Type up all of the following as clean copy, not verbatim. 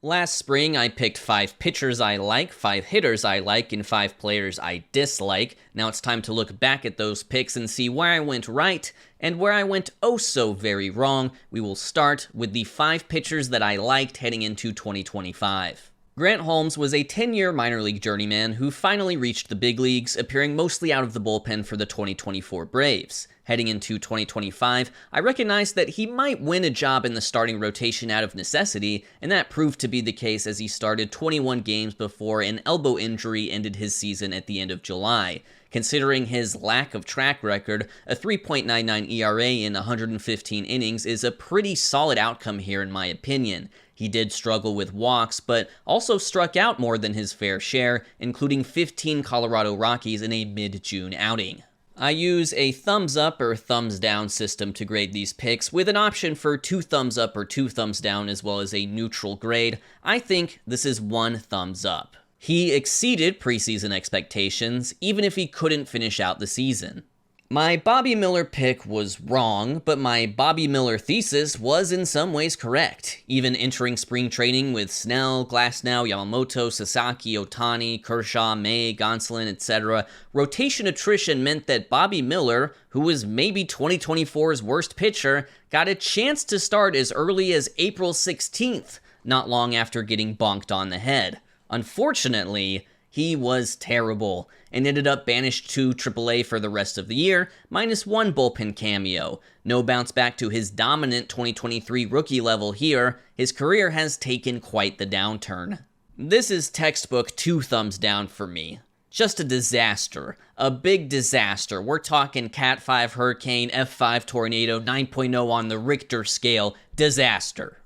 Last spring, I picked 5 pitchers I like, 5 hitters I like, and 5 players I dislike. Now it's time to look back at those picks and see where I went right and where I went oh so very wrong. We will start with the 5 pitchers that I liked heading into 2025. Grant Holmes was a 10-year minor league journeyman who finally reached the big leagues, appearing mostly out of the bullpen for the 2024 Braves. Heading into 2025, I recognized that he might win a job in the starting rotation out of necessity, and that proved to be the case as he started 21 games before an elbow injury ended his season at the end of July. Considering his lack of track record, a 3.99 ERA in 115 innings is a pretty solid outcome here in my opinion. He did struggle with walks, but also struck out more than his fair share, including 15 Colorado Rockies in a mid-June outing. I use a thumbs up or thumbs down system to grade these picks, with an option for 2 thumbs up or 2 thumbs down as well as a neutral grade. I think this is 1 thumbs up. He exceeded preseason expectations, even if he couldn't finish out the season. My Bobby Miller pick was wrong, but my Bobby Miller thesis was in some ways correct. Even entering spring training with Snell, Glasnow, Yamamoto, Sasaki, Ohtani, Kershaw, May, Gonsolin, etc., rotation attrition meant that Bobby Miller, who was maybe 2024's worst pitcher, got a chance to start as early as April 16th, not long after getting bonked on the head. Unfortunately, he was terrible, and ended up banished to AAA for the rest of the year, minus 1 bullpen cameo. No bounce back to his dominant 2023 rookie level here. His career has taken quite the downturn. This is textbook 2 thumbs down for me. Just a disaster. A big disaster. We're talking Cat 5 hurricane, F5 tornado, 9.0 on the Richter scale. Disaster.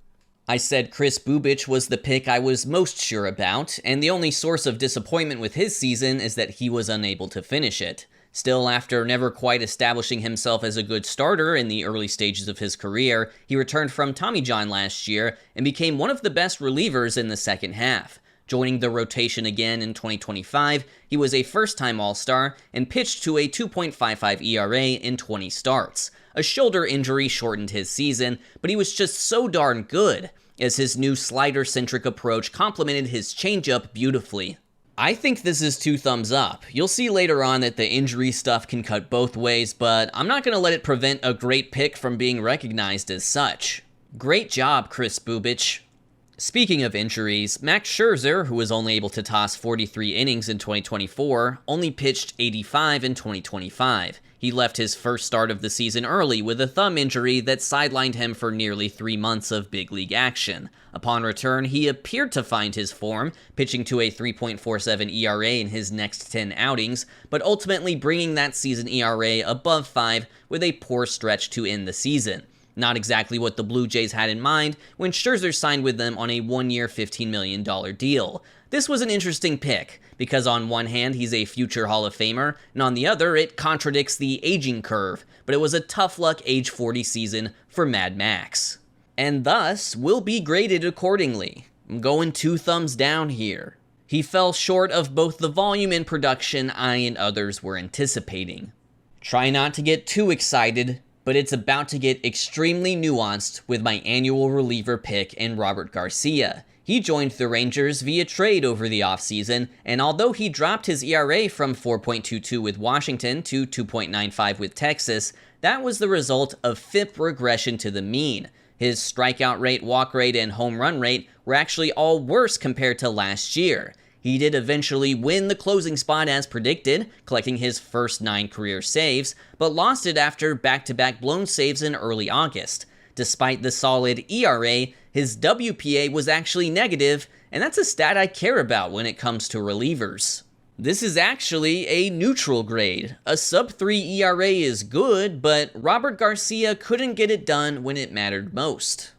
I said Kris Bubic was the pick I was most sure about, and the only source of disappointment with his season is that he was unable to finish it. Still, after never quite establishing himself as a good starter in the early stages of his career, he returned from Tommy John last year and became one of the best relievers in the second half. Joining the rotation again in 2025, he was a first-time All-Star and pitched to a 2.55 ERA in 20 starts. A shoulder injury shortened his season, but he was just so darn good, as his new slider-centric approach complemented his changeup beautifully. I think this is 2 thumbs up. You'll see later on that the injury stuff can cut both ways, but I'm not going to let it prevent a great pick from being recognized as such. Great job, Kris Bubic. Speaking of injuries, Max Scherzer, who was only able to toss 43 innings in 2024, only pitched 85 in 2025. He left his first start of the season early with a thumb injury that sidelined him for nearly 3 months of big league action. Upon return, he appeared to find his form, pitching to a 3.47 ERA in his next 10 outings, but ultimately bringing that season ERA above 5 with a poor stretch to end the season. Not exactly what the Blue Jays had in mind when Scherzer signed with them on a 1-year $15 million deal. This was an interesting pick, because on one hand he's a future Hall of Famer, and on the other it contradicts the aging curve, but it was a tough luck age 40 season for Mad Max. And thus will be graded accordingly. I'm going 2 thumbs down here. He fell short of both the volume and production I and others were anticipating. Try not to get too excited, but it's about to get extremely nuanced with my annual reliever pick in Robert Garcia. He joined the Rangers via trade over the offseason, and although he dropped his ERA from 4.22 with Washington to 2.95 with Texas, that was the result of FIP regression to the mean. His strikeout rate, walk rate, and home run rate were actually all worse compared to last year. He did eventually win the closing spot as predicted, collecting his first 9 career saves, but lost it after back-to-back blown saves in early August. Despite the solid ERA, his WPA was actually negative, and that's a stat I care about when it comes to relievers. This is actually a neutral grade. A sub-3 ERA is good, but Robert Garcia couldn't get it done when it mattered most.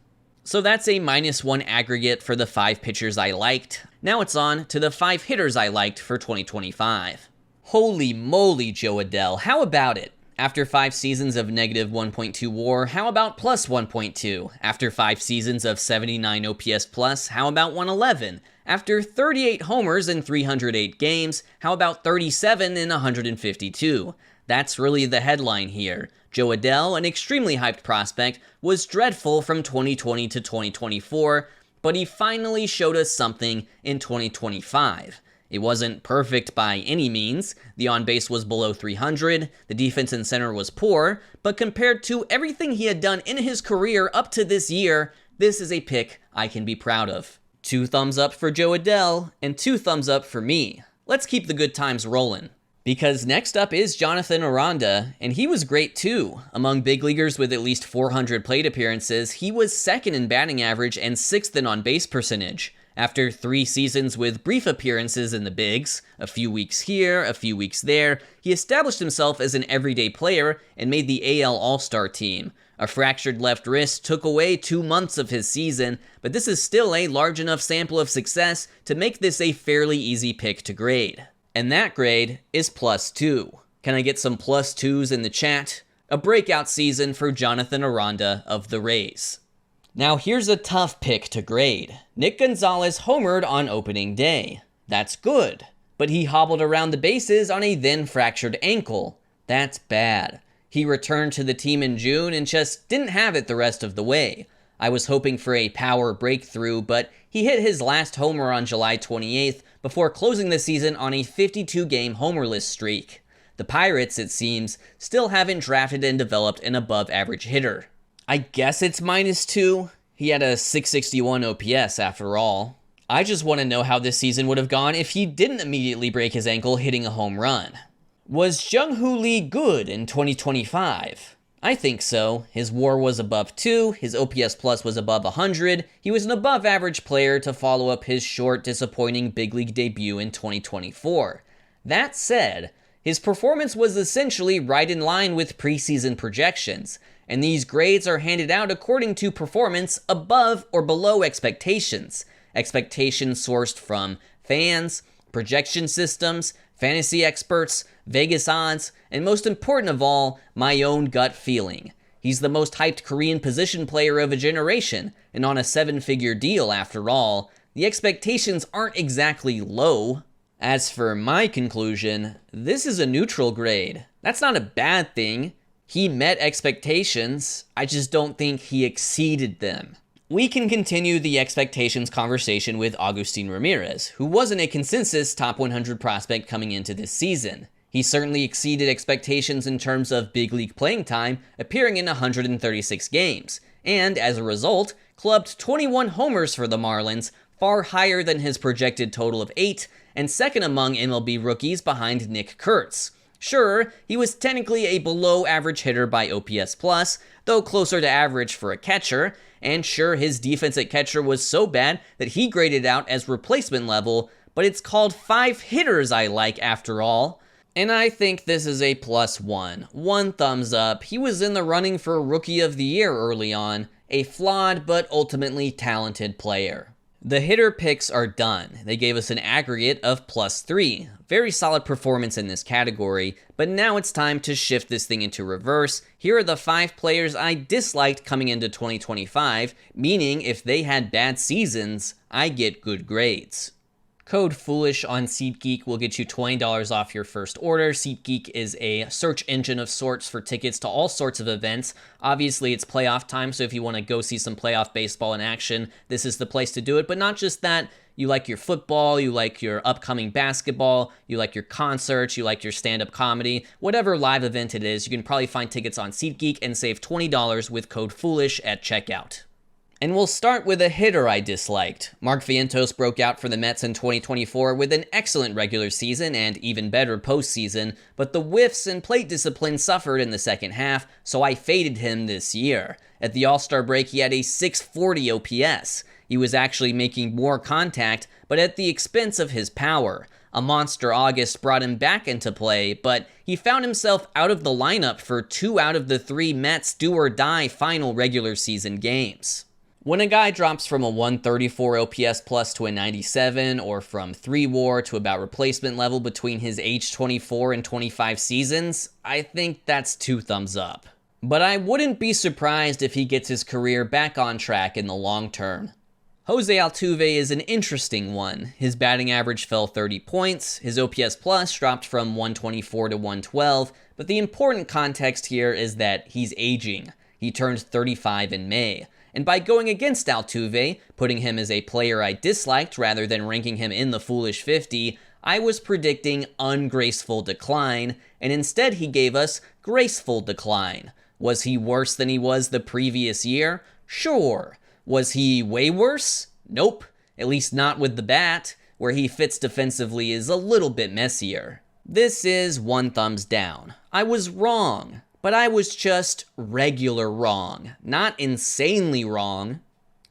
So that's a -1 aggregate for the 5 pitchers I liked. Now it's on to the 5 hitters I liked for 2025. Holy moly, Joe Adell, how about it? After 5 seasons of negative 1.2 WAR, how about plus 1.2? After 5 seasons of 79 OPS plus, how about 111? After 38 homers in 308 games, how about 37 in 152? That's really the headline here. Joe Adell, an extremely hyped prospect, was dreadful from 2020 to 2024, but he finally showed us something in 2025. It wasn't perfect by any means. The on-base was below 300, the defense and center was poor, but compared to everything he had done in his career up to this year, this is a pick I can be proud of. 2 thumbs up for Joe Adell, and 2 thumbs up for me. Let's keep the good times rolling. Because next up is Jonathan Aranda, and he was great too. Among big leaguers with at least 400 plate appearances, he was 2nd in batting average and 6th in on-base percentage. After 3 seasons with brief appearances in the bigs, a few weeks here, a few weeks there, he established himself as an everyday player and made the AL All-Star team. A fractured left wrist took away 2 months of his season, but this is still a large enough sample of success to make this a fairly easy pick to grade. And that grade is +2. Can I get some +2s in the chat? A breakout season for Jonathan Aranda of the Rays. Now here's a tough pick to grade. Nick Gonzalez homered on opening day. That's good. But he hobbled around the bases on a then fractured ankle. That's bad. He returned to the team in June and just didn't have it the rest of the way. I was hoping for a power breakthrough, but he hit his last homer on July 28th before closing the season on a 52-game homerless streak. The Pirates, it seems, still haven't drafted and developed an above-average hitter. I guess it's -2. He had a .661 OPS after all. I just want to know how this season would have gone if he didn't immediately break his ankle hitting a home run. Was Jung-Hoo Lee good in 2025? I think so. His WAR was above 2, his OPS plus was above 100, he was an above-average player to follow up his short, disappointing big league debut in 2024. That said, his performance was essentially right in line with preseason projections, and these grades are handed out according to performance above or below expectations. Expectations sourced from fans, projection systems, fantasy experts, Vegas odds, and most important of all, my own gut feeling. He's the most hyped Korean position player of a generation, and on a 7-figure deal after all, the expectations aren't exactly low. As for my conclusion, this is a neutral grade. That's not a bad thing. He met expectations, I just don't think he exceeded them. We can continue the expectations conversation with Agustin Ramirez, who wasn't a consensus top 100 prospect coming into this season. He certainly exceeded expectations in terms of big league playing time, appearing in 136 games, and as a result, clubbed 21 homers for the Marlins, far higher than his projected total of 8, and second among MLB rookies behind Nick Kurtz. Sure, he was technically a below-average hitter by OPS+, though closer to average for a catcher, and sure, his defense at catcher was so bad that he graded out as replacement level, but it's called 5 hitters I like after all. And I think this is a +1. 1 thumbs up. He was in the running for Rookie of the Year early on, a flawed but ultimately talented player. The hitter picks are done. They gave us an aggregate of +3. Very solid performance in this category, but now it's time to shift this thing into reverse. Here are the 5 players I disliked coming into 2025, meaning if they had bad seasons, I get good grades. Code FOOLISH on SeatGeek will get you $20 off your first order. SeatGeek is a search engine of sorts for tickets to all sorts of events. Obviously, it's playoff time, so if you want to go see some playoff baseball in action, this is the place to do it. But not just that, you like your football, you like your upcoming basketball, you like your concerts, you like your stand-up comedy, whatever live event it is, you can probably find tickets on SeatGeek and save $20 with code FOOLISH at checkout. And we'll start with a hitter I disliked. Mark Vientos broke out for the Mets in 2024 with an excellent regular season and even better postseason, but the whiffs and plate discipline suffered in the second half, so I faded him this year. At the All-Star break, he had a .640 OPS. He was actually making more contact, but at the expense of his power. A monster August brought him back into play, but he found himself out of the lineup for 2 out of the 3 Mets do-or-die final regular season games. When a guy drops from a 134 OPS plus to a 97, or from 3 WAR to about replacement level between his age 24 and 25 seasons, I think that's 2 thumbs up. But I wouldn't be surprised if he gets his career back on track in the long term. Jose Altuve is an interesting one. His batting average fell 30 points, his OPS plus dropped from 124 to 112, but the important context here is that he's aging. He turned 35 in May. And by going against Altuve, putting him as a player I disliked rather than ranking him in the Foolish 50, I was predicting ungraceful decline, and instead he gave us graceful decline. Was he worse than he was the previous year? Sure. Was he way worse? Nope. At least not with the bat. Where he fits defensively is a little bit messier. This is 1 thumbs down. I was wrong, but I was just regular wrong, not insanely wrong.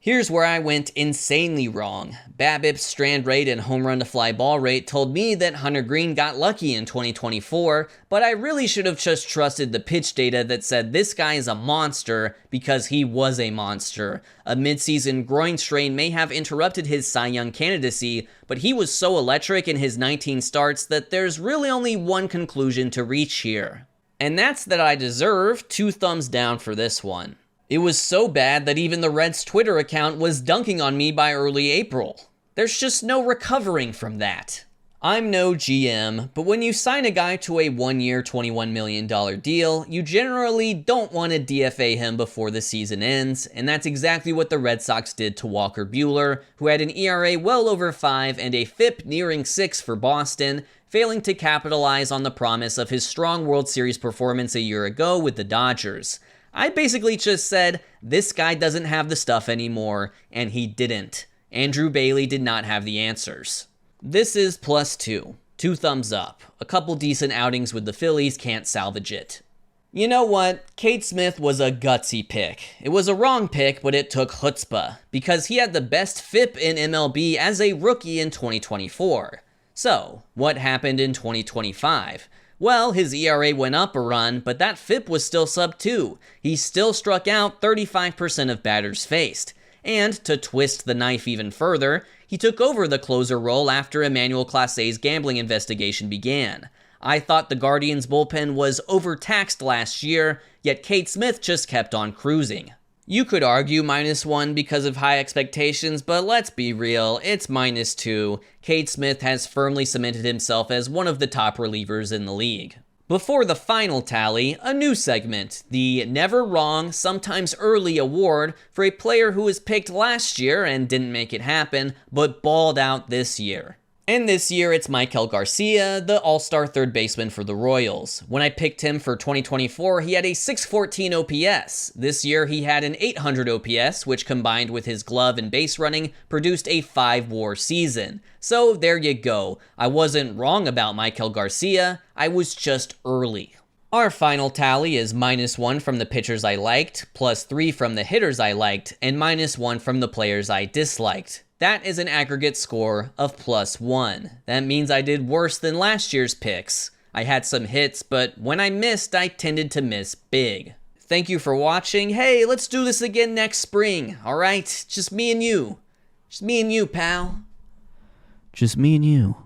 Here's where I went insanely wrong. BABIP's strand rate and home run to fly ball rate told me that Hunter Green got lucky in 2024, but I really should have just trusted the pitch data that said this guy is a monster because he was a monster. A midseason groin strain may have interrupted his Cy Young candidacy, but he was so electric in his 19 starts that there's really only one conclusion to reach here. And that's that I deserve 2 thumbs down for this one. It was so bad that even the Reds' Twitter account was dunking on me by early April. There's just no recovering from that. I'm no GM, but when you sign a guy to a 1-year, $21 million deal, you generally don't want to DFA him before the season ends, and that's exactly what the Red Sox did to Walker Buehler, who had an ERA well over 5 and a FIP nearing 6 for Boston, failing to capitalize on the promise of his strong World Series performance a year ago with the Dodgers. I basically just said, this guy doesn't have the stuff anymore, and he didn't. Andrew Bailey did not have the answers. This is +2. 2 thumbs up. A couple decent outings with the Phillies can't salvage it. You know what? Cade Smith was a gutsy pick. It was a wrong pick, but it took chutzpah, because he had the best FIP in MLB as a rookie in 2024. So, what happened in 2025? Well, his ERA went up a run, but that FIP was still sub 2. He still struck out 35% of batters faced. And, to twist the knife even further, he took over the closer role after Emmanuel Clasé's gambling investigation began. I thought the Guardians' bullpen was overtaxed last year, yet Cade Smith just kept on cruising. You could argue -1 because of high expectations, but let's be real, it's -2. Cade Smith has firmly cemented himself as one of the top relievers in the league. Before the final tally, a new segment, the Never Wrong, Sometimes Early award for a player who was picked last year and didn't make it happen, but balled out this year. And this year, it's Maikel Garcia, the all-star third baseman for the Royals. When I picked him for 2024, he had a .614 OPS. This year, he had an .800 OPS, which combined with his glove and base running, produced a 5-WAR season. So there you go. I wasn't wrong about Maikel Garcia, I was just early. Our final tally is -1 from the pitchers I liked, +3 from the hitters I liked, and -1 from the players I disliked. That is an aggregate score of +1. That means I did worse than last year's picks. I had some hits, but when I missed, I tended to miss big. Thank you for watching. Hey, let's do this again next spring, alright? Just me and you. Just me and you, pal. Just me and you.